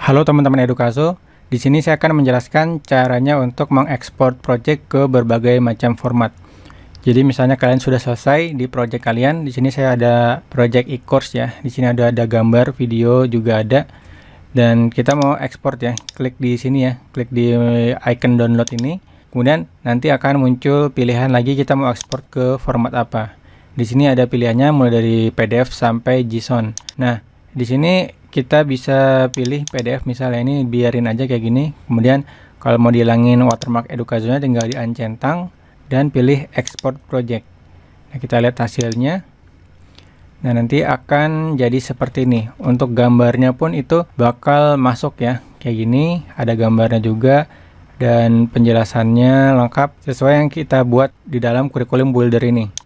Halo teman-teman Edukaso, di sini saya akan menjelaskan caranya untuk mengekspor project ke berbagai macam format. Jadi misalnya kalian sudah selesai di project kalian, di sini saya ada project e-course ya. Di sini ada gambar, video juga ada. Dan kita mau ekspor ya. Klik di sini ya, klik di icon download ini. Kemudian nanti akan muncul pilihan lagi kita mau ekspor ke format apa. Di sini ada pilihannya mulai dari PDF sampai JSON. Nah, di sini kita bisa pilih PDF misalnya, ini biarin aja kayak gini. Kemudian kalau mau dihilangin watermark Edukaso-nya tinggal diancentang dan pilih export project. Nah, kita lihat hasilnya. Nah, nanti akan jadi seperti ini. Untuk gambarnya pun itu bakal masuk ya, kayak gini. Ada gambarnya juga dan penjelasannya lengkap sesuai yang kita buat di dalam kurikulum builder ini.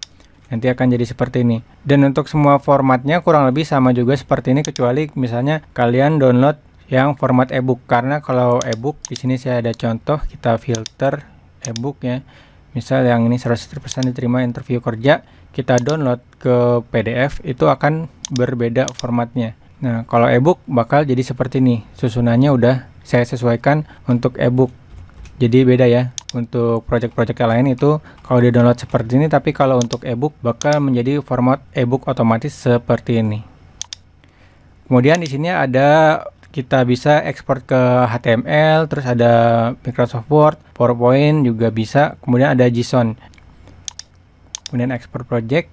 Nanti akan jadi seperti ini. Dan untuk semua formatnya kurang lebih sama juga seperti ini, kecuali misalnya kalian download yang format ebook. Karena kalau ebook di sini saya ada contoh, kita filter ebook ya. Misal yang ini 100% diterima interview kerja, kita download ke PDF, itu akan berbeda formatnya. Nah, kalau ebook bakal jadi seperti ini. Susunannya udah saya sesuaikan untuk ebook. Jadi beda ya. Untuk project-project yang lain itu kalau di download seperti ini, tapi kalau untuk ebook bakal menjadi format ebook otomatis seperti ini. Kemudian di sini ada kita bisa ekspor ke HTML, terus ada Microsoft Word, PowerPoint juga bisa, kemudian ada JSON. Kemudian ekspor project.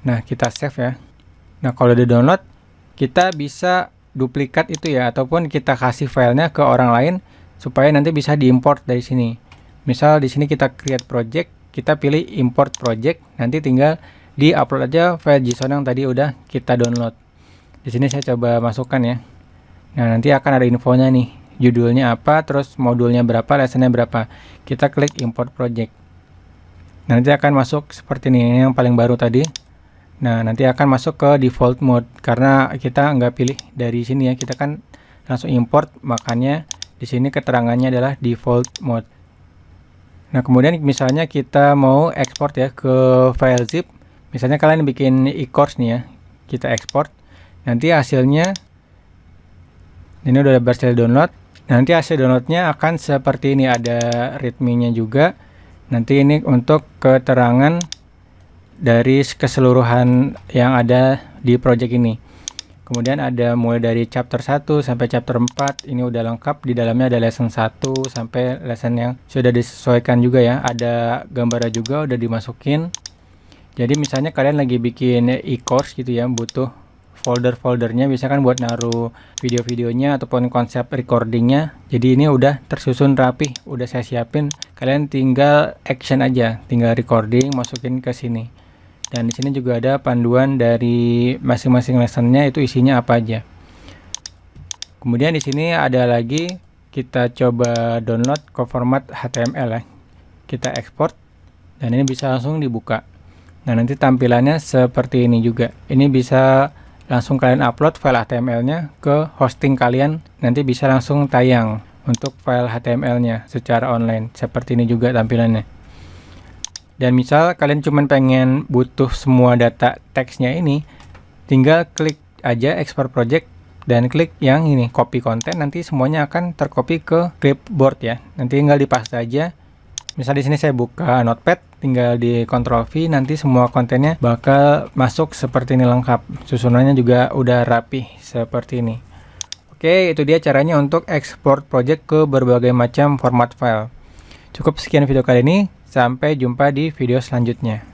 Nah, kita save ya. Nah, kalau di download kita bisa duplikat itu ya, ataupun kita kasih filenya ke orang lain supaya nanti bisa diimport dari sini. Misal di sini kita create project, kita pilih import project, nanti tinggal di-upload aja file JSON yang tadi udah kita download. Di sini saya coba masukkan ya. Nah, nanti akan ada infonya nih, judulnya apa, terus modulnya berapa, lessonnya berapa. Kita klik import project. Nanti akan masuk seperti ini, yang paling baru tadi. Nah, nanti akan masuk ke default mode, karena kita nggak pilih dari sini ya, kita kan langsung import, makanya di sini keterangannya adalah default mode. Nah, kemudian misalnya kita mau ekspor ya ke file zip. Misalnya kalian bikin e-course nih ya, kita ekspor. Nanti hasilnya ini udah berhasil download. Nanti hasil downloadnya akan seperti ini, ada readme-nya juga. Nanti ini untuk keterangan dari keseluruhan yang ada di project ini. Kemudian ada mulai dari chapter 1 sampai chapter 4, ini udah lengkap. Di dalamnya ada lesson 1 sampai lesson yang sudah disesuaikan juga ya. Ada gambarnya juga udah dimasukin. Jadi misalnya kalian lagi bikin e-course gitu ya, butuh folder-foldernya, bisa kan buat naruh video-videonya ataupun konsep recordingnya. Jadi ini udah tersusun rapi, udah saya siapin. Kalian tinggal action aja, tinggal recording, masukin ke sini. Dan di sini juga ada panduan dari masing-masing lessonnya, itu isinya apa aja. Kemudian di sini ada lagi, kita coba download ke format HTML ya. Kita ekspor dan ini bisa langsung dibuka. Nah, nanti tampilannya seperti ini juga. Ini bisa langsung kalian upload file HTML-nya ke hosting kalian. Nanti bisa langsung tayang untuk file HTML-nya secara online. Seperti ini juga tampilannya. Dan misal kalian cuma pengen butuh semua data teksnya ini, tinggal klik aja export project dan klik yang ini copy content, nanti semuanya akan tercopy ke clipboard ya. Nanti tinggal dipaste aja. Misal di sini saya buka Notepad, tinggal di Ctrl V, nanti semua kontennya bakal masuk seperti ini lengkap. Susunannya juga udah rapi seperti ini. Oke, itu dia caranya untuk export project ke berbagai macam format file. Cukup sekian video kali ini. Sampai jumpa di video selanjutnya.